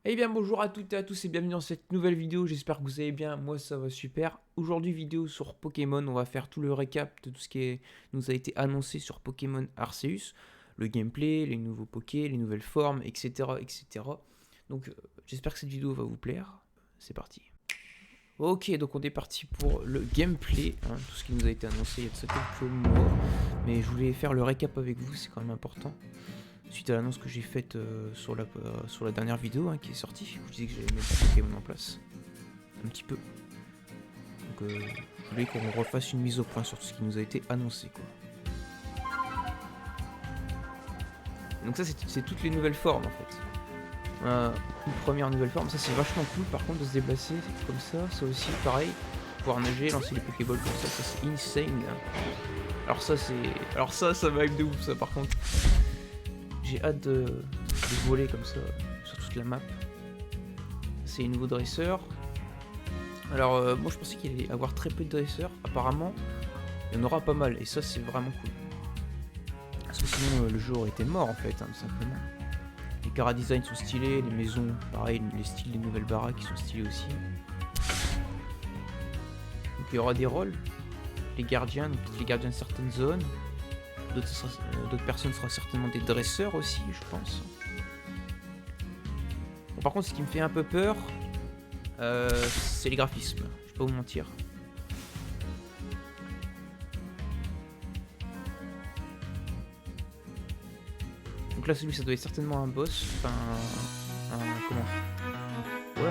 Eh bien bonjour à toutes et à tous et bienvenue dans cette nouvelle vidéo, j'espère que vous allez bien, moi ça va super. Aujourd'hui vidéo sur Pokémon, on va faire tout le récap de tout ce qui nous a été annoncé sur Pokémon Arceus, le gameplay, les nouveaux Poké, les nouvelles formes, etc. etc. Donc j'espère que cette vidéo va vous plaire, c'est parti. Ok, donc on est parti pour le gameplay, hein, tout ce qui nous a été annoncé il y a de ça quelques mois, mais je voulais faire le récap avec vous, c'est quand même important. Suite à l'annonce que j'ai faite sur la dernière vidéo qui est sortie, je vous disais que j'allais mettre des Pokémon en place. Un petit peu. Donc je voulais qu'on refasse une mise au point sur tout ce qui nous a été annoncé, quoi. Donc ça c'est toutes les nouvelles formes en fait. Une première nouvelle forme, ça c'est vachement cool par contre de se déplacer comme ça aussi pareil. Pouvoir nager, lancer les Pokéballs comme ça c'est insane. Alors ça va être de ouf ça par contre. J'ai hâte de voler comme ça sur toute la map. C'est les nouveaux dresseurs. Alors moi je pensais qu'il allait y avoir très peu de dresseurs. Apparemment il y en aura pas mal et ça c'est vraiment cool. Parce que sinon le jeu aurait été mort en fait, hein, tout simplement. Les Cara design sont stylés, les maisons pareil, les styles des nouvelles baraques qui sont stylés aussi. Donc il y aura des rôles. Les gardiens, donc les gardiens de certaines zones. D'autres personnes seront certainement des dresseurs aussi, je pense. Bon, par contre, ce qui me fait un peu peur, c'est les graphismes. Je vais pas vous mentir. Donc là, celui, ça doit être certainement un boss. Enfin, comment? Ouais,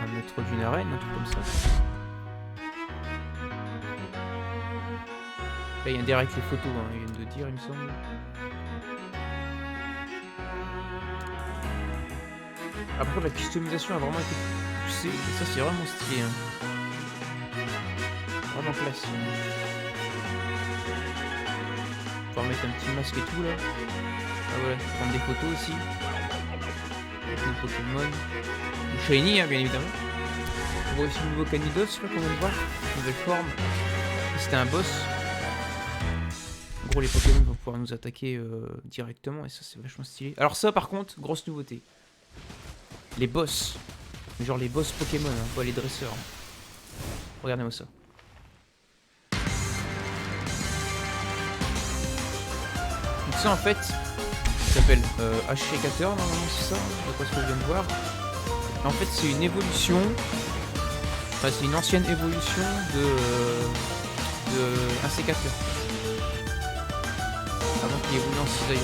un maître d'une arène, un truc comme ça. Là, il y a un direct les photos, ils viennent de dire, il me semble. Après, la customisation a vraiment été poussée, et ça, c'est vraiment stylé. Vraiment classe. Pouvoir mettre un petit masque et tout, là. Ah voilà, prendre des photos aussi. Avec nos Pokémon. Le Shiny, bien évidemment. On voit aussi le nouveau Canidos, là, qu'on vient de voir. Nouvelle forme. C'était un boss. En gros, les Pokémon vont pouvoir nous attaquer directement, et ça, c'est vachement stylé. Alors ça, par contre, grosse nouveauté. Les boss. Genre les boss Pokémon, pas les dresseurs. Regardez-moi ça. Donc ça, en fait, ça s'appelle H-Shaker, normalement, c'est ça, d'après ce que je viens de voir. En fait, c'est une évolution. Enfin, c'est une ancienne évolution de un sécateur. Avant qu'il évolue en Cisaillot.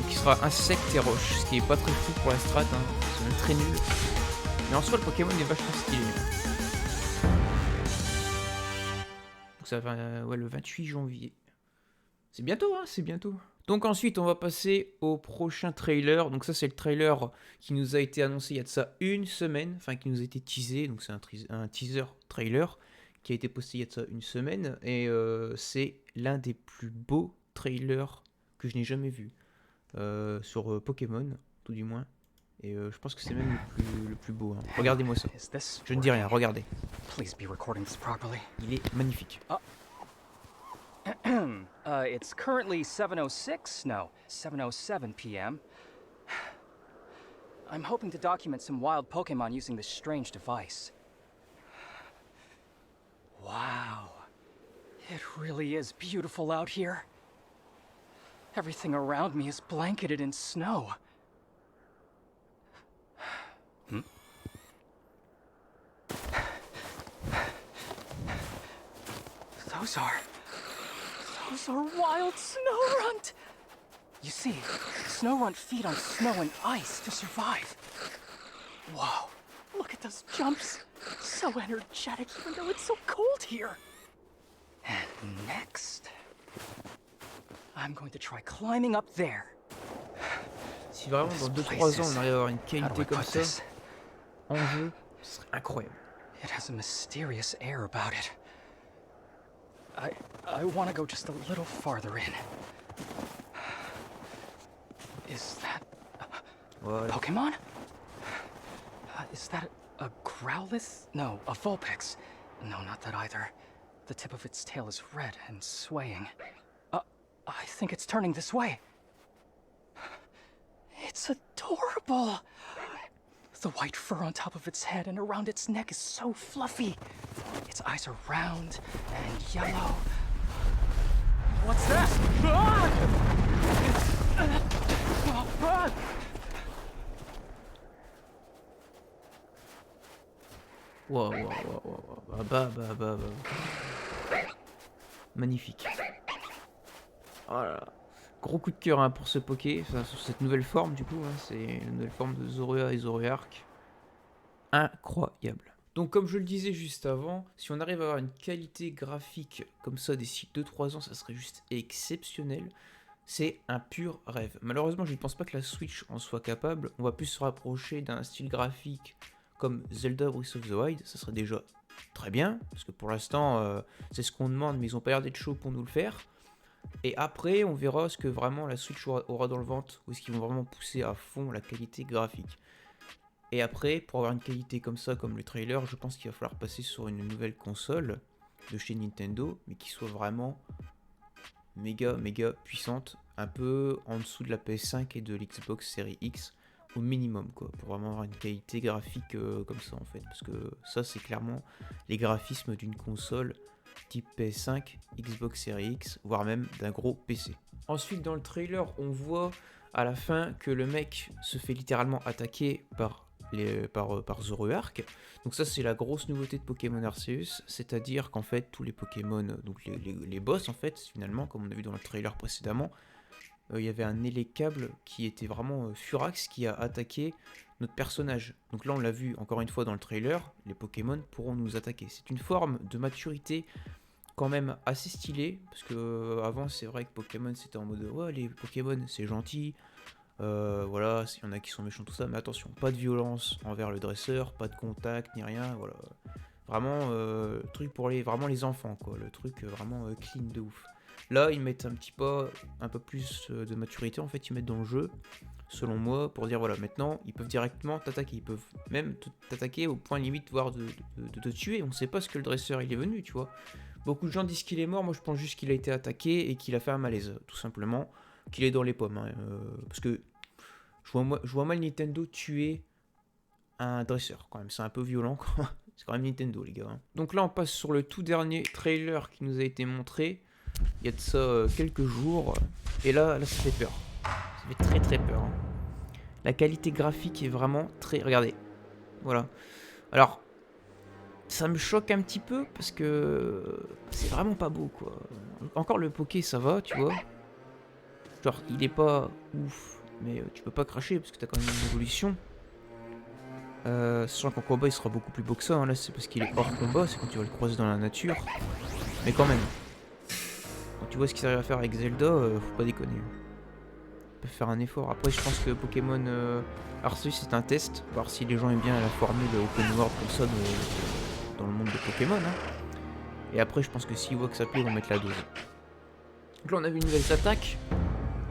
Donc il sera insecte et roche, ce qui est pas très fou pour la strat, c'est même très nul. Mais en soi, le Pokémon est vachement stylé. Donc ça va ouais, le 28 janvier. C'est bientôt, c'est bientôt. Donc ensuite, on va passer au prochain trailer. Donc ça, c'est le trailer qui nous a été annoncé il y a de ça une semaine. Enfin, qui nous a été teasé. Donc c'est un teaser trailer qui a été posté il y a de ça une semaine. Et c'est l'un des plus beaux trailers que je n'ai jamais vu. Sur Pokémon, tout du moins. Et je pense que c'est même le plus beau. Regardez-moi ça. Je ne dis rien, regardez. Il est magnifique. It's currently 7:06, no, 7:07 p.m. I'm hoping to document some wild Pokemon using this strange device. Wow. It really is beautiful out here. Everything around me is blanketed in snow. Those are wild Snorunt! You see, Snorunt feed on snow and ice to survive. Whoa, look at those jumps. So energetic even though it's so cold here. And next, I'm going to try climbing up there. Si vraiment dans 2-3 ans on arrive à avoir une qualité comme ça en jeu, ce serait incroyable. It has a mysterious air about it. I want to go just a little farther in. Is that a Pokemon? Is that a Growlithe? No, a Vulpix. No, not that either. The tip of its tail is red and swaying. I think it's turning this way. adorable. The white fur on top of its head and around its neck is so fluffy. Its eyes are round and yellow. What's that? Ah! Ah! Waouh, waouh, waouh, waouh. Bah. Magnifique. Oh là là. Gros coup de cœur hein, pour ce Poké, enfin, sur cette nouvelle forme du coup, hein, c'est une nouvelle forme de Zorua et Zoroark. Incroyable. Donc comme je le disais juste avant, si on arrive à avoir une qualité graphique comme ça d'ici 2-3 ans, ça serait juste exceptionnel. C'est un pur rêve. Malheureusement, je ne pense pas que la Switch en soit capable. On va plus se rapprocher d'un style graphique comme Zelda Breath of the Wild. Ça serait déjà très bien, parce que pour l'instant, c'est ce qu'on demande, mais ils n'ont pas l'air d'être chauds pour nous le faire. Et après, on verra ce que vraiment la Switch aura dans le ventre, ou est-ce qu'ils vont vraiment pousser à fond la qualité graphique. Et après, pour avoir une qualité comme ça, comme le trailer, je pense qu'il va falloir passer sur une nouvelle console de chez Nintendo, mais qui soit vraiment méga puissante, un peu en dessous de la PS5 et de l'Xbox Series X, au minimum, quoi, pour vraiment avoir une qualité graphique comme ça, en fait. Parce que ça, c'est clairement les graphismes d'une console type PS5, Xbox Series X, voire même d'un gros PC. Ensuite, dans le trailer, on voit à la fin que le mec se fait littéralement attaquer par Zoroark. Donc ça, c'est la grosse nouveauté de Pokémon Arceus, c'est-à-dire qu'en fait, tous les Pokémon, donc les boss, en fait, finalement, comme on a vu dans le trailer précédemment, il y avait un Elekable qui était vraiment Furax qui a attaqué notre personnage. Donc là, on l'a vu encore une fois dans le trailer, les Pokémon pourront nous attaquer. C'est une forme de maturité quand même assez stylée, parce que avant c'est vrai que Pokémon c'était en mode ouais, les Pokémon c'est gentil, voilà, il y en a qui sont méchants, tout ça, mais attention, pas de violence envers le dresseur, pas de contact ni rien, voilà. Vraiment, truc pour vraiment les enfants, quoi, le truc vraiment clean de ouf. Là, ils mettent un peu plus de maturité, en fait, ils mettent dans le jeu, selon moi, pour dire, voilà, maintenant, ils peuvent directement t'attaquer, ils peuvent même t'attaquer au point limite, voire de te tuer, on sait pas ce que le dresseur, il est venu, tu vois. Beaucoup de gens disent qu'il est mort, moi je pense juste qu'il a été attaqué et qu'il a fait un malaise, tout simplement, qu'il est dans les pommes, hein, parce que je vois mal Nintendo tuer un dresseur, quand même, c'est un peu violent, quoi. C'est quand même Nintendo, les gars. Hein. Donc là, on passe sur le tout dernier trailer qui nous a été montré. Il y a de ça quelques jours. Et là, ça fait peur. Ça fait très peur. Hein. La qualité graphique est vraiment très... Regardez. Voilà. Alors, ça me choque un petit peu parce que c'est vraiment pas beau, quoi. Encore le Poké, ça va, tu vois. Genre, il est pas ouf, mais tu peux pas cracher parce que t'as quand même une évolution. Sachant qu'en combat il sera beaucoup plus beau que ça, hein. Là c'est parce qu'il est hors combat, c'est quand tu vas le croiser dans la nature. Mais quand même, quand tu vois ce qu'il arrive à faire avec Zelda, faut pas déconner. Il peut faire un effort. Après je pense que Pokémon Arceus c'est un test, voir si les gens aiment bien la formule open world comme ça dans le monde de Pokémon. Hein. Et après je pense que s'ils voient que ça plaît, ils vont mettre la dose. Donc là on a vu une nouvelle attaque.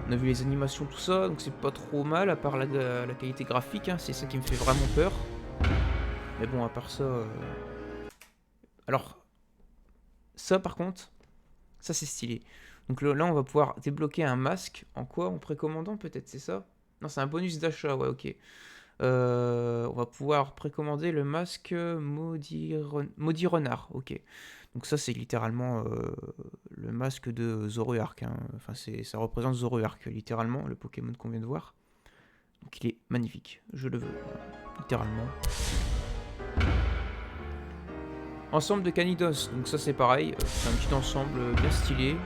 On a vu les animations, tout ça, donc c'est pas trop mal, à part la qualité graphique, hein, c'est ça qui me fait vraiment peur. Mais bon, à part ça... Alors, ça par contre, ça c'est stylé. Donc là, on va pouvoir débloquer un masque, en quoi? En précommandant peut-être, c'est ça? Non, c'est un bonus d'achat, ouais, ok. On va pouvoir précommander le masque Maudit Renard, ok. Donc ça c'est littéralement le masque de Zoroark, hein. Enfin ça représente Zoroark littéralement, le Pokémon qu'on vient de voir. Donc il est magnifique, je le veux, littéralement. Ensemble de Canidos, donc ça c'est pareil, c'est un petit ensemble bien stylé.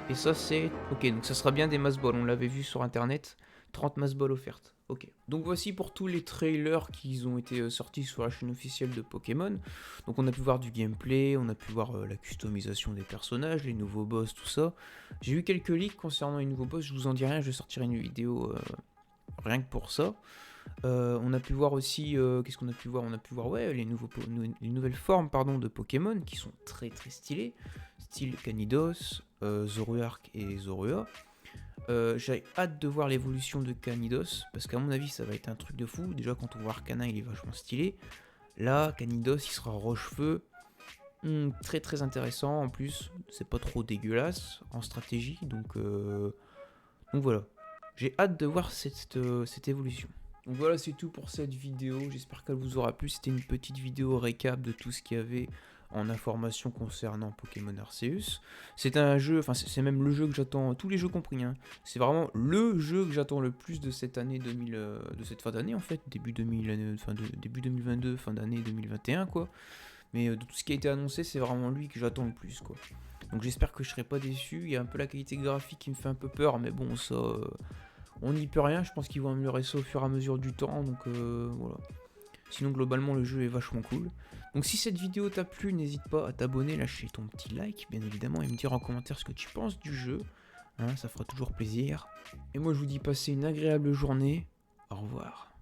Et ça c'est... Ok, donc ça sera bien des mass balls, on l'avait vu sur internet, 30 mass balls offertes. Ok, donc voici pour tous les trailers qui ont été sortis sur la chaîne officielle de Pokémon. Donc on a pu voir du gameplay, on a pu voir la customisation des personnages, les nouveaux boss, tout ça. J'ai eu quelques leaks concernant les nouveaux boss, je vous en dis rien, je sortirai une vidéo rien que pour ça. On a pu voir aussi, qu'est-ce qu'on a pu voir? On a pu voir ouais, les nouvelles formes de Pokémon qui sont très stylées. Style Canidos, Zoroark et Zorua. J'ai hâte de voir l'évolution de Canidos, parce qu'à mon avis ça va être un truc de fou. Déjà quand on voit Arcana il est vachement stylé. Là Canidos il sera Rochefeu, très intéressant en plus, c'est pas trop dégueulasse en stratégie, donc voilà. J'ai hâte de voir cette évolution. Donc voilà, c'est tout pour cette vidéo. J'espère qu'elle vous aura plu. C'était une petite vidéo récap de tout ce qu'il y avait en information concernant Pokémon Arceus. C'est un jeu, enfin c'est même le jeu que j'attends, tous les jeux compris, hein. C'est vraiment le jeu que j'attends le plus de cette année 2000, de cette fin d'année en fait, début 2000, début 2022, fin d'année 2021 quoi. Mais de tout ce qui a été annoncé, c'est vraiment lui que j'attends le plus quoi. Donc j'espère que je serai pas déçu. Il y a un peu la qualité graphique qui me fait un peu peur, mais bon ça, on n'y peut rien. Je pense qu'ils vont améliorer ça au fur et à mesure du temps, donc voilà. Sinon, globalement, le jeu est vachement cool. Donc, si cette vidéo t'a plu, n'hésite pas à t'abonner, lâcher ton petit like, bien évidemment, et me dire en commentaire ce que tu penses du jeu. Hein, ça fera toujours plaisir. Et moi, je vous dis passez une agréable journée. Au revoir.